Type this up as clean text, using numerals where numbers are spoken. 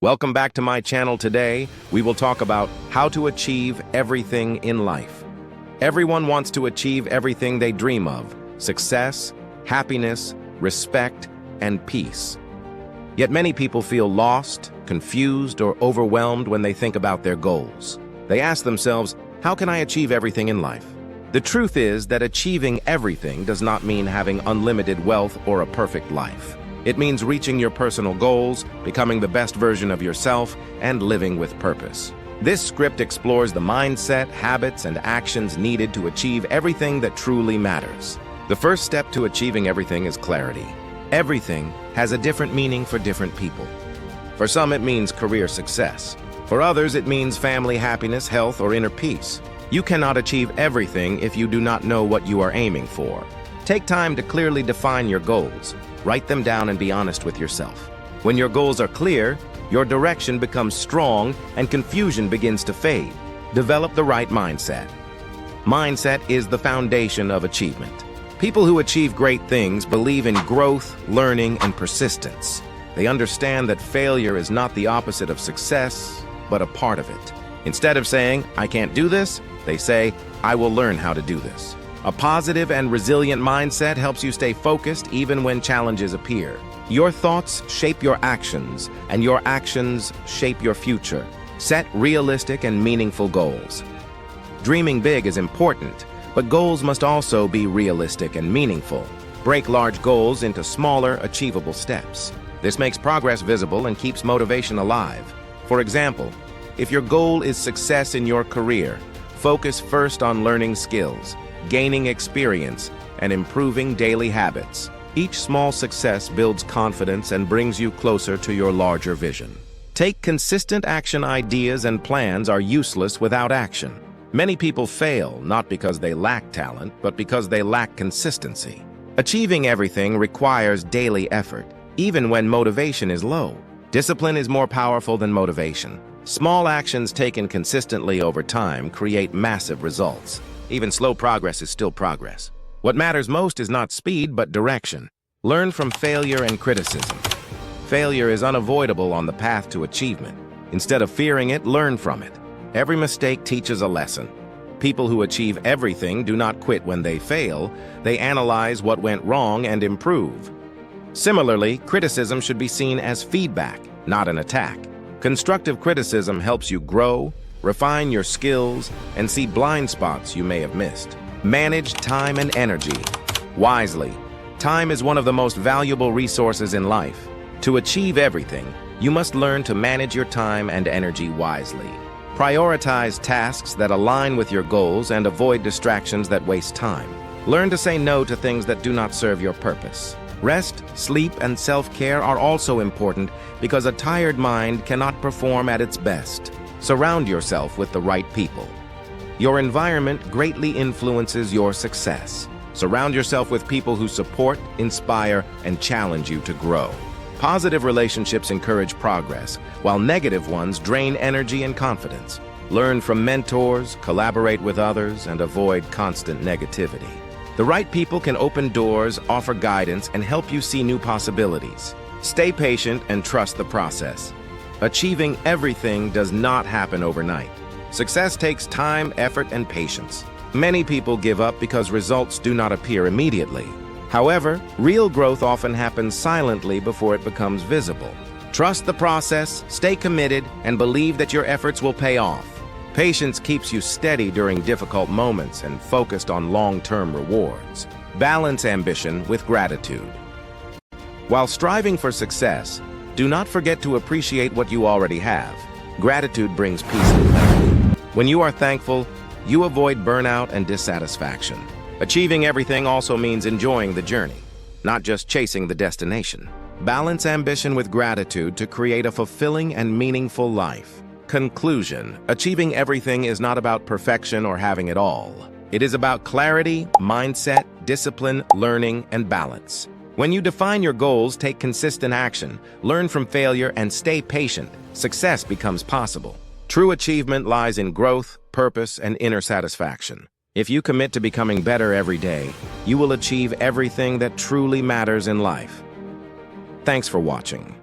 Welcome back to my channel. Today, we will talk about how to achieve everything in life. Everyone wants to achieve everything they dream of: success, happiness, respect, and peace. Yet many people feel lost, confused, or overwhelmed when they think about their goals. They ask themselves, how can I achieve everything in life? The truth is that achieving everything does not mean having unlimited wealth or a perfect life. It means reaching your personal goals, becoming the best version of yourself, and living with purpose. This script explores the mindset, habits, and actions needed to achieve everything that truly matters. The first step to achieving everything is clarity. Everything has a different meaning for different people. For some, it means career success. For others, it means family happiness, health, or inner peace. You cannot achieve everything if you do not know what you are aiming for. Take time to clearly define your goals. Write them down and be honest with yourself. When your goals are clear, your direction becomes strong and confusion begins to fade. Develop the right mindset. Mindset is the foundation of achievement. People who achieve great things believe in growth, learning, and persistence. They understand that failure is not the opposite of success, but a part of it. Instead of saying, I can't do this, they say, I will learn how to do this. A positive and resilient mindset helps you stay focused even when challenges appear. Your thoughts shape your actions, and your actions shape your future. Set realistic and meaningful goals. Dreaming big is important, but goals must also be realistic and meaningful. Break large goals into smaller, achievable steps. This makes progress visible and keeps motivation alive. For example, if your goal is success in your career, focus first on learning skills, gaining experience, and improving daily habits. Each small success builds confidence and brings you closer to your larger vision. Take consistent action. Ideas and plans are useless without action. Many people fail not because they lack talent, but because they lack consistency. Achieving everything requires daily effort, even when motivation is low. Discipline is more powerful than motivation. Small actions taken consistently over time create massive results. Even slow progress is still progress. What matters most is not speed, but direction. Learn from failure and criticism. Failure is unavoidable on the path to achievement. Instead of fearing it, learn from it. Every mistake teaches a lesson. People who achieve everything do not quit when they fail. They analyze what went wrong and improve. Similarly, criticism should be seen as feedback, not an attack. Constructive criticism helps you grow, refine your skills, and see blind spots you may have missed. Manage time and energy wisely. Time is one of the most valuable resources in life. To achieve everything, you must learn to manage your time and energy wisely. Prioritize tasks that align with your goals and avoid distractions that waste time. Learn to say no to things that do not serve your purpose. Rest, sleep, and self-care are also important because a tired mind cannot perform at its best. Surround yourself with the right people. Your environment greatly influences your success. Surround yourself with people who support, inspire, and challenge you to grow. Positive relationships encourage progress, while negative ones drain energy and confidence. Learn from mentors, collaborate with others, and avoid constant negativity. The right people can open doors, offer guidance, and help you see new possibilities. Stay patient and trust the process. Achieving everything does not happen overnight. Success takes time, effort, and patience. Many people give up because results do not appear immediately. However, real growth often happens silently before it becomes visible. Trust the process, stay committed, and believe that your efforts will pay off. Patience keeps you steady during difficult moments and focused on long-term rewards. Balance ambition with gratitude. While striving for success, do not forget to appreciate what you already have. Gratitude brings peace and clarity. When you are thankful, you avoid burnout and dissatisfaction. Achieving everything also means enjoying the journey, not just chasing the destination. Balance ambition with gratitude to create a fulfilling and meaningful life. Conclusion: achieving everything is not about perfection or having it all. It is about clarity, mindset, discipline, learning, and balance. When you define your goals, take consistent action, learn from failure, and stay patient, success becomes possible. True achievement lies in growth, purpose, and inner satisfaction. If you commit to becoming better every day, you will achieve everything that truly matters in life. Thanks for watching.